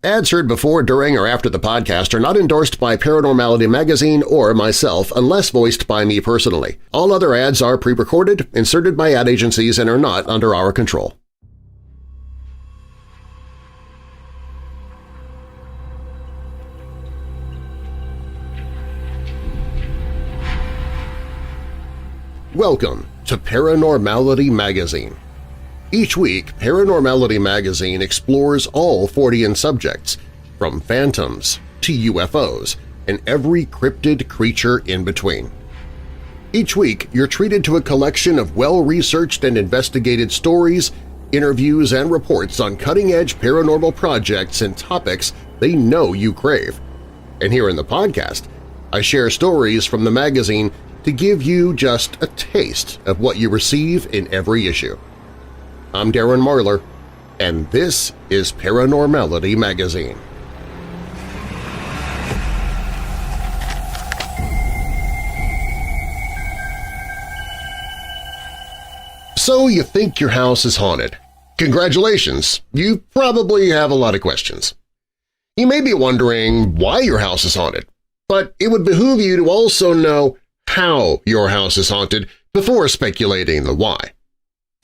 Ads heard before, during, or after the podcast are not endorsed by Paranormality Magazine or myself unless voiced by me personally. All other ads are pre-recorded, inserted by ad agencies, and are not under our control. Welcome to Paranormality Magazine. Each week, Paranormality Magazine explores all Fortean subjects, from phantoms to UFOs and every cryptid creature in between. Each week, you're treated to a collection of well-researched and investigated stories, interviews, and reports on cutting-edge paranormal projects and topics they know you crave. And here in the podcast, I share stories from the magazine to give you just a taste of what you receive in every issue. I'm Darren Marlar, and this is Paranormality Magazine. So you think your house is haunted. Congratulations! You probably have a lot of questions. You may be wondering why your house is haunted, but it would behoove you to also know how your house is haunted before speculating the why.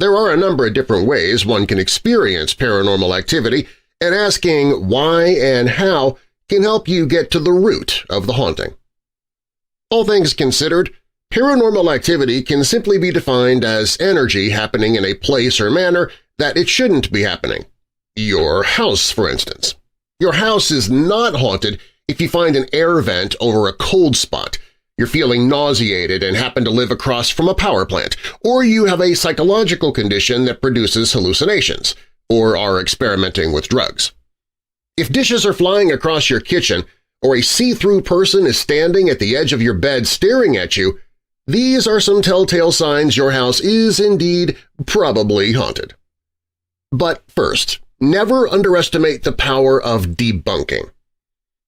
There are a number of different ways one can experience paranormal activity, and asking why and how can help you get to the root of the haunting. All things considered, paranormal activity can simply be defined as energy happening in a place or manner that it shouldn't be happening. Your house, for instance. Your house is not haunted if you find an air vent over a cold spot, you're feeling nauseated and happen to live across from a power plant, or you have a psychological condition that produces hallucinations, or are experimenting with drugs. If dishes are flying across your kitchen, or a see-through person is standing at the edge of your bed staring at you, these are some telltale signs your house is indeed probably haunted. But first, never underestimate the power of debunking.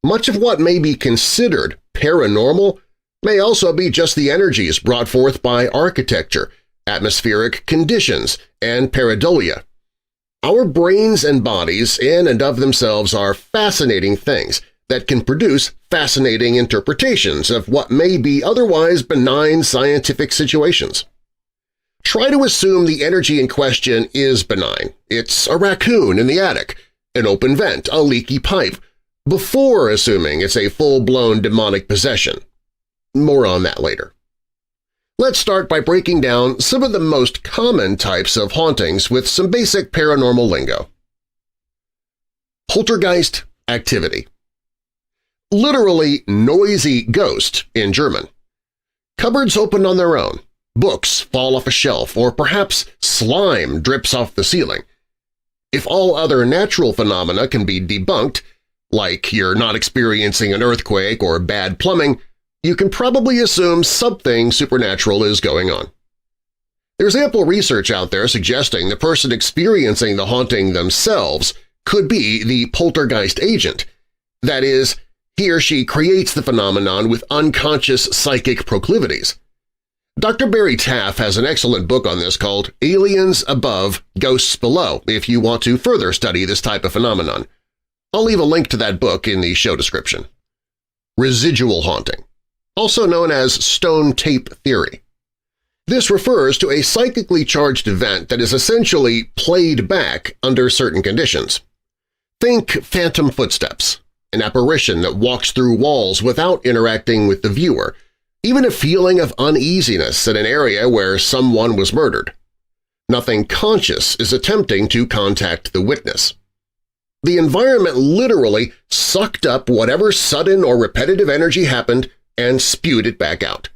Much of what may be considered paranormal may also be just the energies brought forth by architecture, atmospheric conditions, and pareidolia. Our brains and bodies in and of themselves are fascinating things that can produce fascinating interpretations of what may be otherwise benign scientific situations. Try to assume the energy in question is benign. It's a raccoon in the attic, an open vent, a leaky pipe, before assuming it's a full-blown demonic possession. More on that later. Let's start by breaking down some of the most common types of hauntings with some basic paranormal lingo. Poltergeist activity. Literally noisy ghost in German. Cupboards open on their own, books fall off a shelf, or perhaps slime drips off the ceiling. If all other natural phenomena can be debunked, like you're not experiencing an earthquake or bad plumbing, you can probably assume something supernatural is going on. There's ample research out there suggesting the person experiencing the haunting themselves could be the poltergeist agent. That is, he or she creates the phenomenon with unconscious psychic proclivities. Dr. Barry Taff has an excellent book on this called Aliens Above, Ghosts Below if you want to further study this type of phenomenon. I'll leave a link to that book in the show description. Residual haunting, also known as stone tape theory. This refers to a psychically charged event that is essentially played back under certain conditions. Think phantom footsteps, an apparition that walks through walls without interacting with the viewer, even a feeling of uneasiness in an area where someone was murdered. Nothing conscious is attempting to contact the witness. The environment literally sucked up whatever sudden or repetitive energy happened and spewed it back out.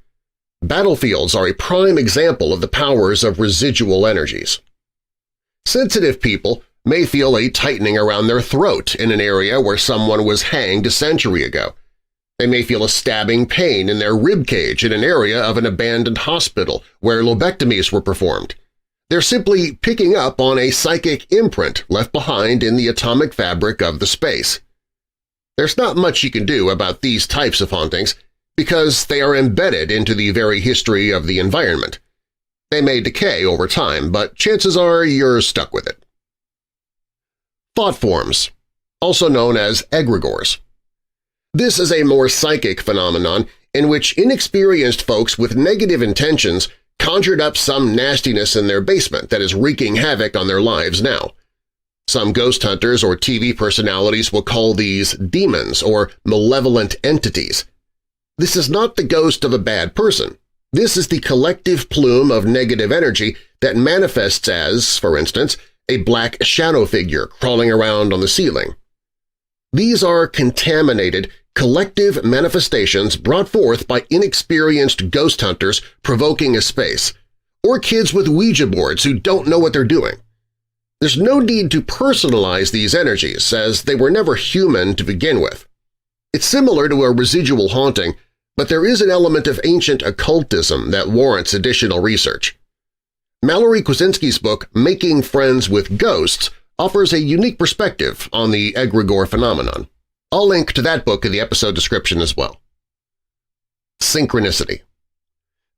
Battlefields are a prime example of the powers of residual energies. Sensitive people may feel a tightening around their throat in an area where someone was hanged a century ago. They may feel a stabbing pain in their rib cage in an area of an abandoned hospital where lobectomies were performed. They're simply picking up on a psychic imprint left behind in the atomic fabric of the space. There's not much you can do about these types of hauntings because they are embedded into the very history of the environment. They may decay over time, but chances are you're stuck with it. Thought forms, also known as egregores. This is a more psychic phenomenon in which inexperienced folks with negative intentions conjured up some nastiness in their basement that is wreaking havoc on their lives now. Some ghost hunters or TV personalities will call these demons or malevolent entities. This is not the ghost of a bad person. This is the collective plume of negative energy that manifests as, for instance, a black shadow figure crawling around on the ceiling. These are contaminated, collective manifestations brought forth by inexperienced ghost hunters provoking a space, or kids with Ouija boards who don't know what they're doing. There's no need to personalize these energies, as they were never human to begin with. It's similar to a residual haunting, but there is an element of ancient occultism that warrants additional research. Mallory Kwasinski's book Making Friends with Ghosts offers a unique perspective on the egregore phenomenon. I'll link to that book in the episode description as well. Synchronicity.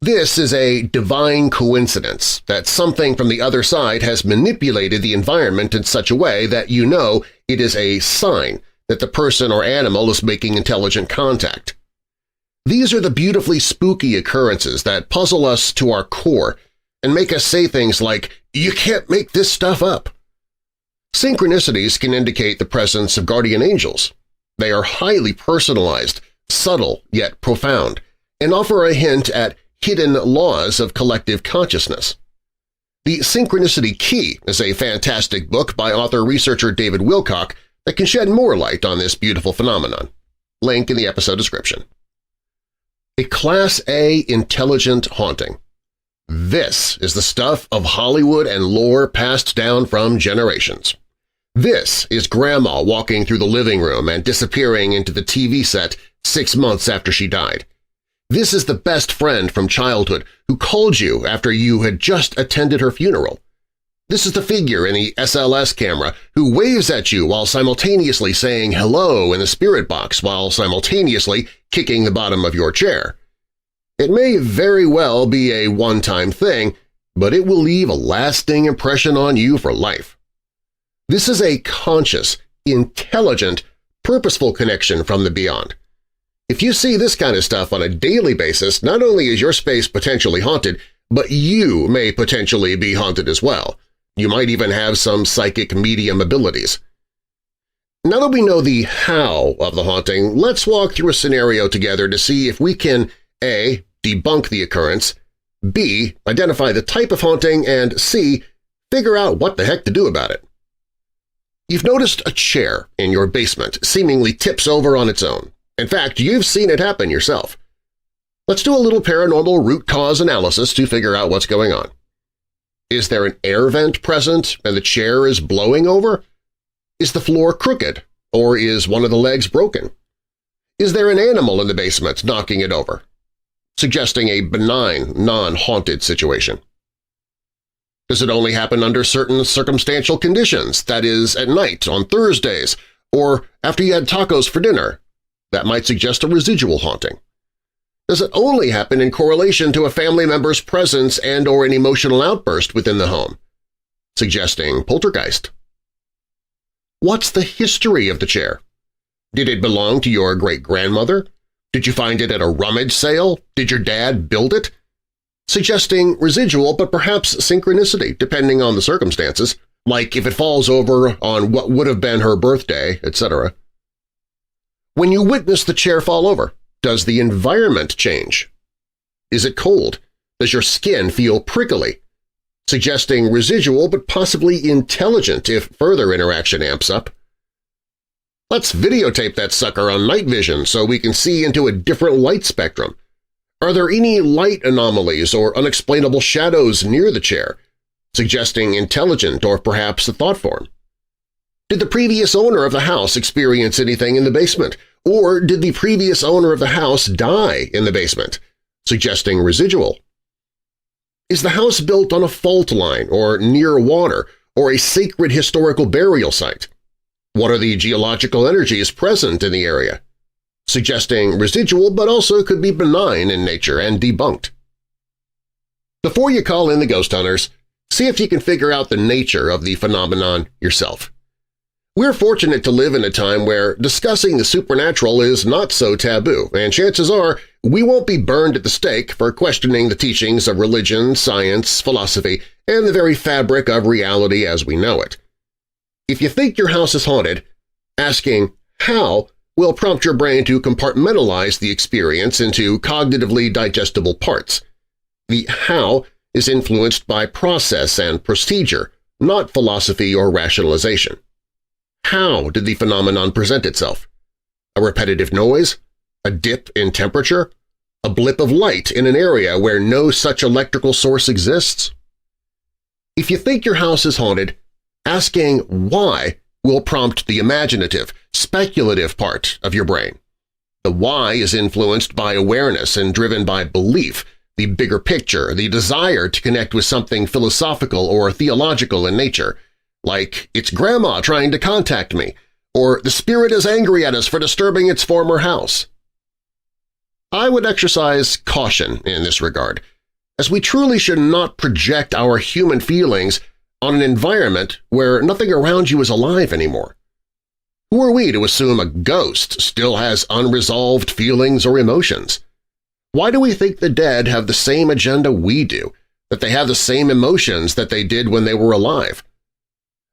This is a divine coincidence that something from the other side has manipulated the environment in such a way that you know it is a sign that the person or animal is making intelligent contact. These are the beautifully spooky occurrences that puzzle us to our core and make us say things like, "You can't make this stuff up." Synchronicities can indicate the presence of guardian angels. They are highly personalized, subtle yet profound, and offer a hint at hidden laws of collective consciousness. The Synchronicity Key is a fantastic book by author-researcher David Wilcock that can shed more light on this beautiful phenomenon. Link in the episode description. A Class A intelligent haunting. This is the stuff of Hollywood and lore passed down from generations. This is Grandma walking through the living room and disappearing into the TV set 6 months after she died. This is the best friend from childhood who called you after you had just attended her funeral. This is the figure in the SLS camera who waves at you while simultaneously saying hello in the spirit box while simultaneously kicking the bottom of your chair. It may very well be a one-time thing, but it will leave a lasting impression on you for life. This is a conscious, intelligent, purposeful connection from the beyond. If you see this kind of stuff on a daily basis, not only is your space potentially haunted, but you may potentially be haunted as well. You might even have some psychic medium abilities. Now that we know the how of the haunting, let's walk through a scenario together to see if we can A. debunk the occurrence, B. identify the type of haunting, and C. figure out what the heck to do about it. You've noticed a chair in your basement seemingly tips over on its own. In fact, you've seen it happen yourself. Let's do a little paranormal root cause analysis to figure out what's going on. Is there an air vent present and the chair is blowing over? Is the floor crooked, or is one of the legs broken? Is there an animal in the basement knocking it over? Suggesting a benign, non-haunted situation. Does it only happen under certain circumstantial conditions, that is, at night, on Thursdays, or after you had tacos for dinner? That might suggest a residual haunting. Does it only happen in correlation to a family member's presence and/or an emotional outburst within the home? Suggesting poltergeist. What's the history of the chair? Did it belong to your great-grandmother? Did you find it at a rummage sale? Did your dad build it? Suggesting residual but perhaps synchronicity depending on the circumstances, like if it falls over on what would have been her birthday, etc. When you witness the chair fall over, does the environment change? Is it cold? Does your skin feel prickly? Suggesting residual but possibly intelligent if further interaction amps up. Let's videotape that sucker on night vision so we can see into a different light spectrum. Are there any light anomalies or unexplainable shadows near the chair, suggesting intelligent or perhaps a thought form? Did the previous owner of the house experience anything in the basement, or did the previous owner of the house die in the basement, suggesting residual? Is the house built on a fault line or near water or a sacred historical burial site? What are the geological energies present in the area? Suggesting residual but also could be benign in nature and debunked. Before you call in the ghost hunters, see if you can figure out the nature of the phenomenon yourself. We're fortunate to live in a time where discussing the supernatural is not so taboo, and chances are we won't be burned at the stake for questioning the teachings of religion, science, philosophy, and the very fabric of reality as we know it. If you think your house is haunted, asking how will prompt your brain to compartmentalize the experience into cognitively digestible parts. The how is influenced by process and procedure, not philosophy or rationalization. How did the phenomenon present itself? A repetitive noise? A dip in temperature? A blip of light in an area where no such electrical source exists? If you think your house is haunted, asking why will prompt the imaginative, speculative part of your brain. The why is influenced by awareness and driven by belief, the bigger picture, the desire to connect with something philosophical or theological in nature, like it's Grandma trying to contact me, or the spirit is angry at us for disturbing its former house. I would exercise caution in this regard, as we truly should not project our human feelings on an environment where nothing around you is alive anymore. Who are we to assume a ghost still has unresolved feelings or emotions? Why do we think the dead have the same agenda we do, that they have the same emotions that they did when they were alive?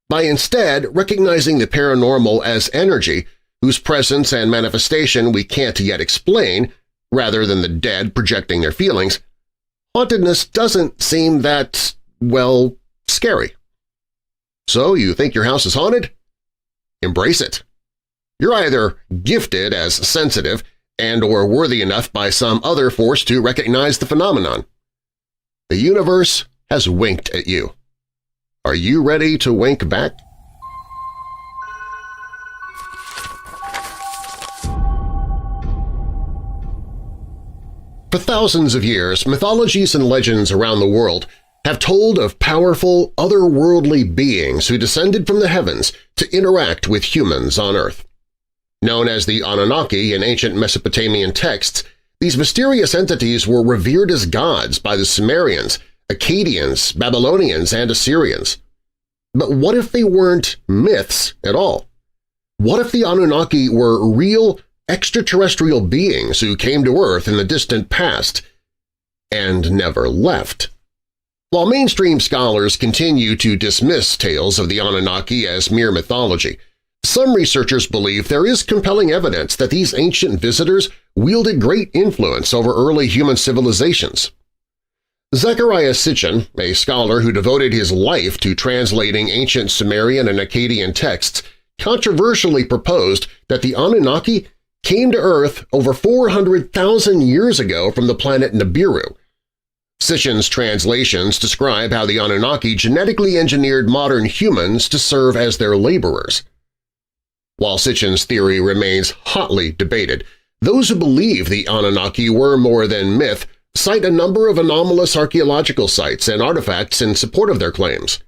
By instead recognizing the paranormal as energy whose presence and manifestation we can't yet explain, rather than the dead projecting their feelings, hauntedness doesn't seem that, well, scary. So you think your house is haunted? Embrace it. You're either gifted as sensitive and/or worthy enough by some other force to recognize the phenomenon. The universe has winked at you. Are you ready to wink back? For thousands of years, mythologies and legends around the world have told of powerful, otherworldly beings who descended from the heavens to interact with humans on Earth. Known as the Anunnaki in ancient Mesopotamian texts, these mysterious entities were revered as gods by the Sumerians, Akkadians, Babylonians, and Assyrians. But what if they weren't myths at all? What if the Anunnaki were real, extraterrestrial beings who came to Earth in the distant past and never left? While mainstream scholars continue to dismiss tales of the Anunnaki as mere mythology, some researchers believe there is compelling evidence that these ancient visitors wielded great influence over early human civilizations. Zecharia Sitchin, a scholar who devoted his life to translating ancient Sumerian and Akkadian texts, controversially proposed that the Anunnaki came to Earth over 400,000 years ago from the planet Nibiru. Sitchin's translations describe how the Anunnaki genetically engineered modern humans to serve as their laborers. While Sitchin's theory remains hotly debated, those who believe the Anunnaki were more than myth cite a number of anomalous archaeological sites and artifacts in support of their claims.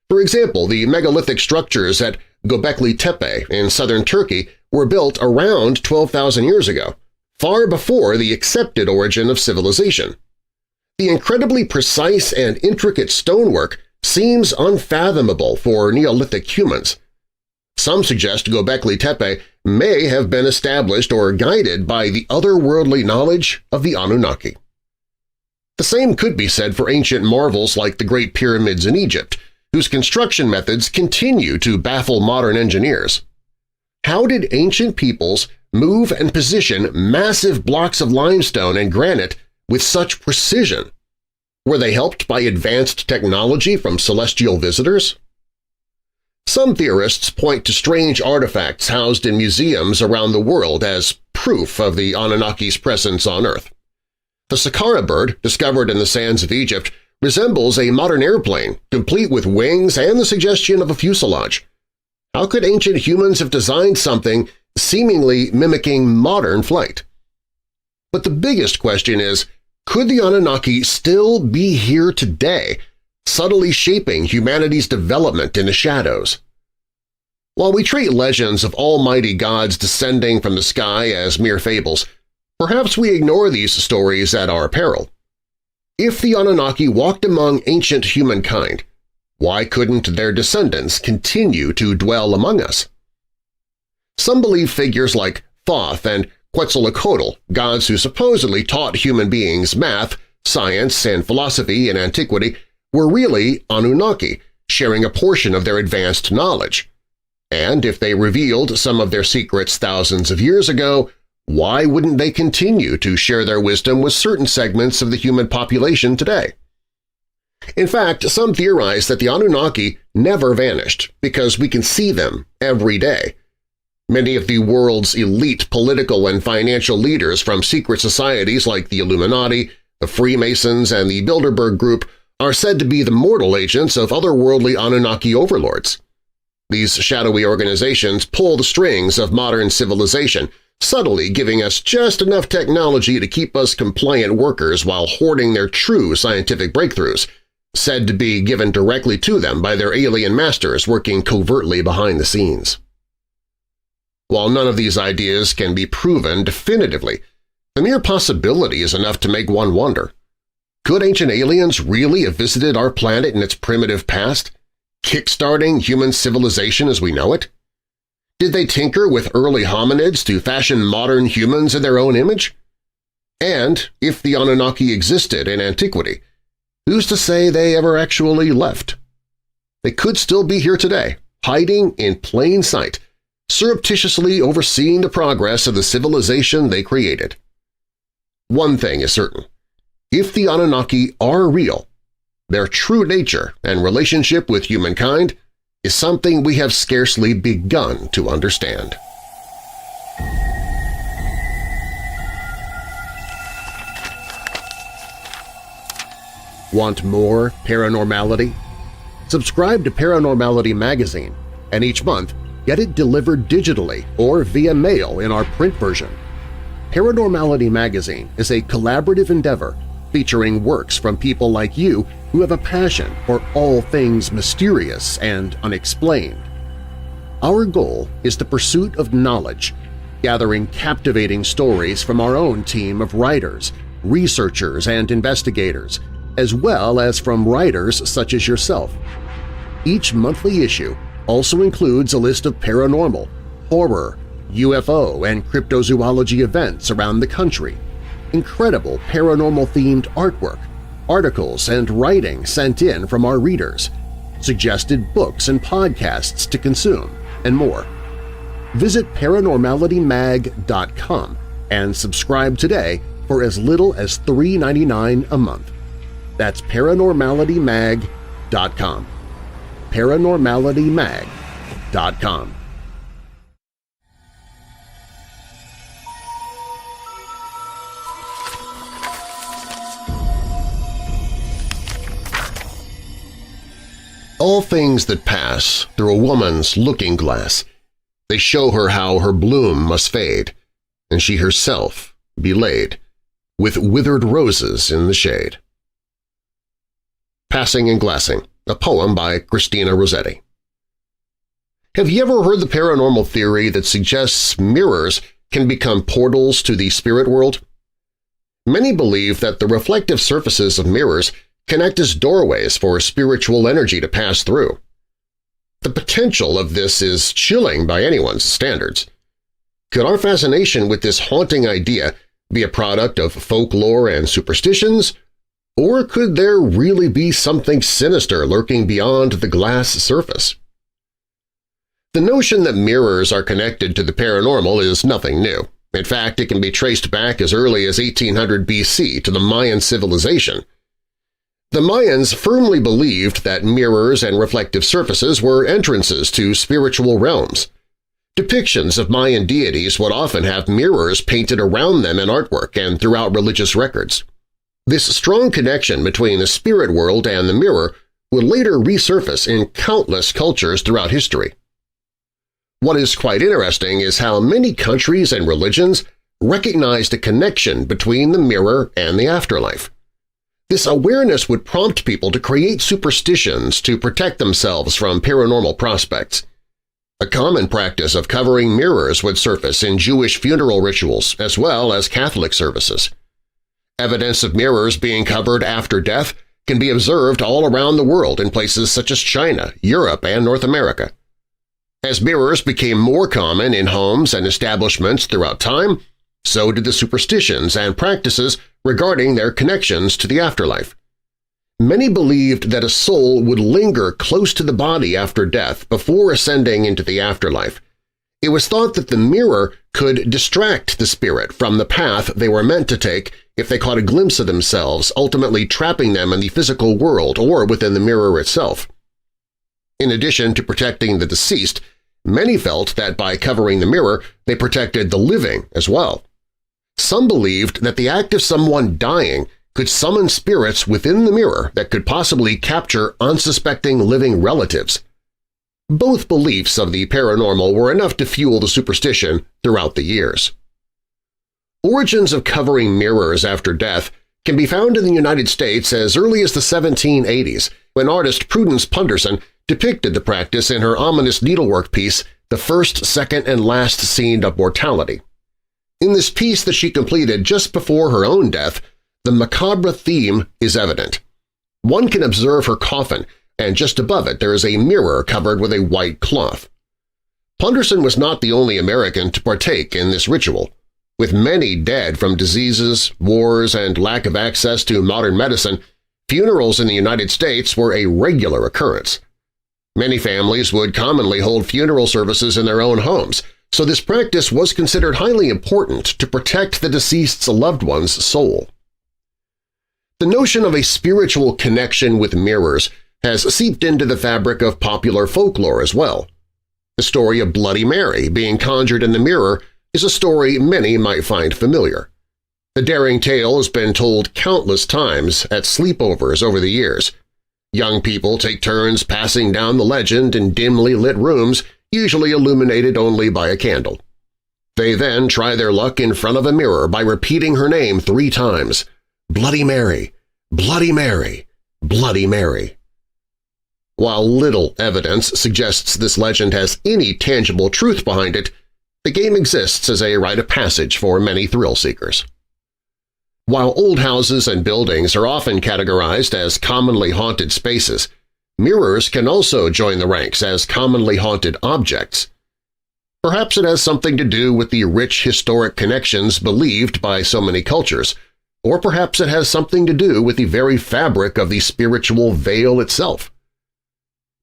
For example, the megalithic structures at Göbekli Tepe in southern Turkey were built around 12,000 years ago, far before the accepted origin of civilization. The incredibly precise and intricate stonework seems unfathomable for Neolithic humans. Some suggest Göbekli Tepe may have been established or guided by the otherworldly knowledge of the Anunnaki. The same could be said for ancient marvels like the Great Pyramids in Egypt, whose construction methods continue to baffle modern engineers. How did ancient peoples move and position massive blocks of limestone and granite with such precision? Were they helped by advanced technology from celestial visitors? Some theorists point to strange artifacts housed in museums around the world as proof of the Anunnaki's presence on Earth. The Saqqara bird, discovered in the sands of Egypt, resembles a modern airplane, complete with wings and the suggestion of a fuselage. How could ancient humans have designed something seemingly mimicking modern flight? But the biggest question is, could the Anunnaki still be here today, subtly shaping humanity's development in the shadows? While we treat legends of almighty gods descending from the sky as mere fables, perhaps we ignore these stories at our peril. If the Anunnaki walked among ancient humankind, Why couldn't their descendants continue to dwell among us? Some believe figures like Thoth and Quetzalcoatl, gods who supposedly taught human beings math, science, and philosophy in antiquity, were really Anunnaki, sharing a portion of their advanced knowledge. And if they revealed some of their secrets thousands of years ago, why wouldn't they continue to share their wisdom with certain segments of the human population today? In fact, some theorize that the Anunnaki never vanished because we can see them every day. Many of the world's elite political and financial leaders from secret societies like the Illuminati, the Freemasons, and the Bilderberg Group are said to be the mortal agents of otherworldly Anunnaki overlords. These shadowy organizations pull the strings of modern civilization, subtly giving us just enough technology to keep us compliant workers while hoarding their true scientific breakthroughs, said to be given directly to them by their alien masters working covertly behind the scenes. While none of these ideas can be proven definitively, the mere possibility is enough to make one wonder. Could ancient aliens really have visited our planet in its primitive past, kickstarting human civilization as we know it? Did they tinker with early hominids to fashion modern humans in their own image? And if the Anunnaki existed in antiquity, who's to say they ever actually left? They could still be here today, hiding in plain sight, surreptitiously overseeing the progress of the civilization they created. One thing is certain. If the Anunnaki are real, their true nature and relationship with humankind is something we have scarcely begun to understand. Want more paranormality? Subscribe to Paranormality Magazine, and each month get it delivered digitally or via mail in our print version. Paranormality Magazine is a collaborative endeavor featuring works from people like you who have a passion for all things mysterious and unexplained. Our goal is the pursuit of knowledge, gathering captivating stories from our own team of writers, researchers, and investigators, as well as from writers such as yourself. Each monthly issue also includes a list of paranormal, horror, UFO, and cryptozoology events around the country, incredible paranormal-themed artwork, articles and writing sent in from our readers, suggested books and podcasts to consume, and more. Visit ParanormalityMag.com and subscribe today for as little as $3.99 a month. That's ParanormalityMag.com. ParanormalityMag.com. All things that pass through a woman's looking-glass, they show her how her bloom must fade, and she herself be laid, with withered roses in the shade. Passing and Glassing, a poem by Christina Rossetti. Have you ever heard the paranormal theory that suggests mirrors can become portals to the spirit world? Many believe that the reflective surfaces of mirrors connect as doorways for spiritual energy to pass through. The potential of this is chilling by anyone's standards. Could our fascination with this haunting idea be a product of folklore and superstitions, or could there really be something sinister lurking beyond the glass surface? The notion that mirrors are connected to the paranormal is nothing new. In fact, it can be traced back as early as 1800 BC to the Mayan civilization. The Mayans firmly believed that mirrors and reflective surfaces were entrances to spiritual realms. Depictions of Mayan deities would often have mirrors painted around them in artwork and throughout religious records. This strong connection between the spirit world and the mirror would later resurface in countless cultures throughout history. What is quite interesting is how many countries and religions recognized a connection between the mirror and the afterlife. This awareness would prompt people to create superstitions to protect themselves from paranormal prospects. A common practice of covering mirrors would surface in Jewish funeral rituals as well as Catholic services. Evidence of mirrors being covered after death can be observed all around the world in places such as China, Europe, and North America. As mirrors became more common in homes and establishments throughout time, so did the superstitions and practices regarding their connections to the afterlife. Many believed that a soul would linger close to the body after death before ascending into the afterlife. It was thought that the mirror could distract the spirit from the path they were meant to take if they caught a glimpse of themselves, ultimately trapping them in the physical world or within the mirror itself. In addition to protecting the deceased, many felt that by covering the mirror they protected the living as well. Some believed that the act of someone dying could summon spirits within the mirror that could possibly capture unsuspecting living relatives. Both beliefs of the paranormal were enough to fuel the superstition throughout the years. Origins of covering mirrors after death can be found in the United States as early as the 1780s, when artist Prudence Punderson depicted the practice in her ominous needlework piece, The First, Second, and Last Scene of Mortality. In this piece that she completed just before her own death, the macabre theme is evident. One can observe her coffin, and just above it there is a mirror covered with a white cloth. Punderson was not the only American to partake in this ritual. With many dead from diseases, wars, and lack of access to modern medicine, funerals in the United States were a regular occurrence. Many families would commonly hold funeral services in their own homes, so this practice was considered highly important to protect the deceased's loved one's soul. The notion of a spiritual connection with mirrors has seeped into the fabric of popular folklore as well. The story of Bloody Mary being conjured in the mirror is a story many might find familiar. The daring tale has been told countless times at sleepovers over the years. Young people take turns passing down the legend in dimly lit rooms, usually illuminated only by a candle. They then try their luck in front of a mirror by repeating her name 3 times, "Bloody Mary, Bloody Mary, Bloody Mary." While little evidence suggests this legend has any tangible truth behind it, the game exists as a rite of passage for many thrill-seekers. While old houses and buildings are often categorized as commonly haunted spaces, mirrors can also join the ranks as commonly haunted objects. Perhaps it has something to do with the rich historic connections believed by so many cultures, or perhaps it has something to do with the very fabric of the spiritual veil itself.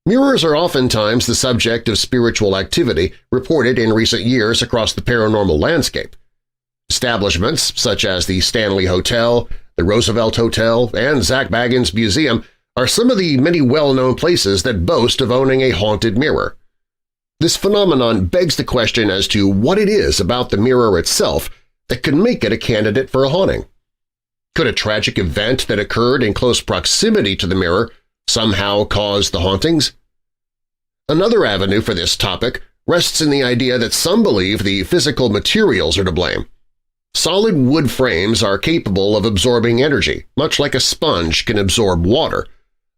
Mirrors are oftentimes the subject of spiritual activity reported in recent years across the paranormal landscape. Establishments such as the Stanley Hotel, the Roosevelt Hotel, and Zach Bagans Museum are some of the many well-known places that boast of owning a haunted mirror. This phenomenon begs the question as to what it is about the mirror itself that could make it a candidate for a haunting. Could a tragic event that occurred in close proximity to the mirror somehow cause the hauntings? Another avenue for this topic rests in the idea that some believe the physical materials are to blame. Solid wood frames are capable of absorbing energy, much like a sponge can absorb water.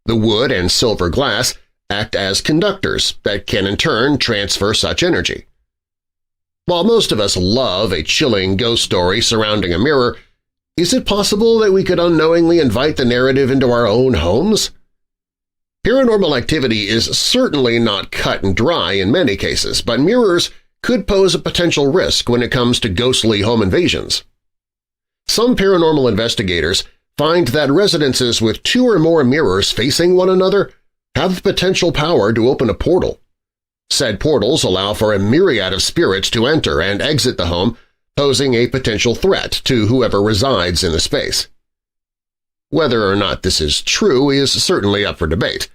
The wood and silver glass act as conductors that can in turn transfer such energy. While most of us love a chilling ghost story surrounding a mirror, is it possible that we could unknowingly invite the narrative into our own homes? Paranormal activity is certainly not cut and dry in many cases, but mirrors could pose a potential risk when it comes to ghostly home invasions. Some paranormal investigators find that residences with 2 or more mirrors facing one another have the potential power to open a portal. Said portals allow for a myriad of spirits to enter and exit the home, posing a potential threat to whoever resides in the space. Whether or not this is true is certainly up for debate.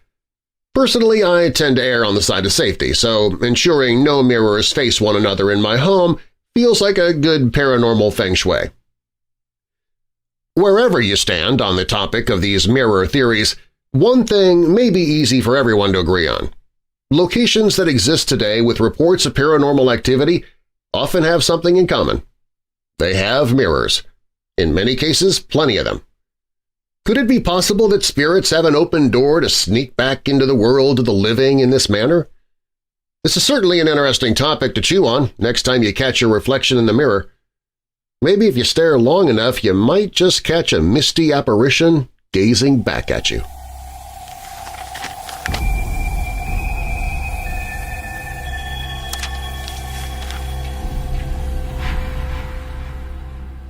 Personally, I tend to err on the side of safety, so ensuring no mirrors face one another in my home feels like a good paranormal feng shui. Wherever you stand on the topic of these mirror theories, one thing may be easy for everyone to agree on. Locations that exist today with reports of paranormal activity often have something in common. They have mirrors. In many cases, plenty of them. Could it be possible that spirits have an open door to sneak back into the world of the living in this manner? This is certainly an interesting topic to chew on next time you catch your reflection in the mirror. Maybe if you stare long enough, you might just catch a misty apparition gazing back at you.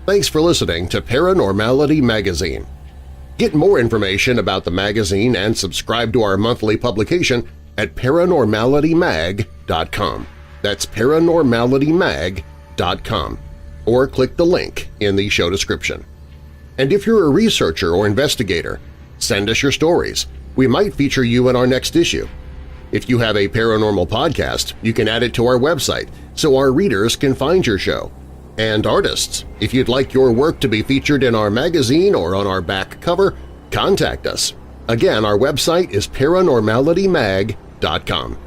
Thanks for listening to Paranormality Magazine. Get more information about the magazine and subscribe to our monthly publication at paranormalitymag.com. That's paranormalitymag.com, or click the link in the show description. And if you're a researcher or investigator, send us your stories. We might feature you in our next issue. If you have a paranormal podcast, you can add it to our website so our readers can find your show. And artists, if you'd like your work to be featured in our magazine or on our back cover, contact us. Again, our website is paranormalitymag.com.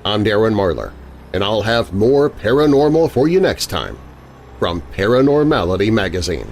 I'm Darren Marlar, and I'll have more paranormal for you next time from Paranormality Magazine.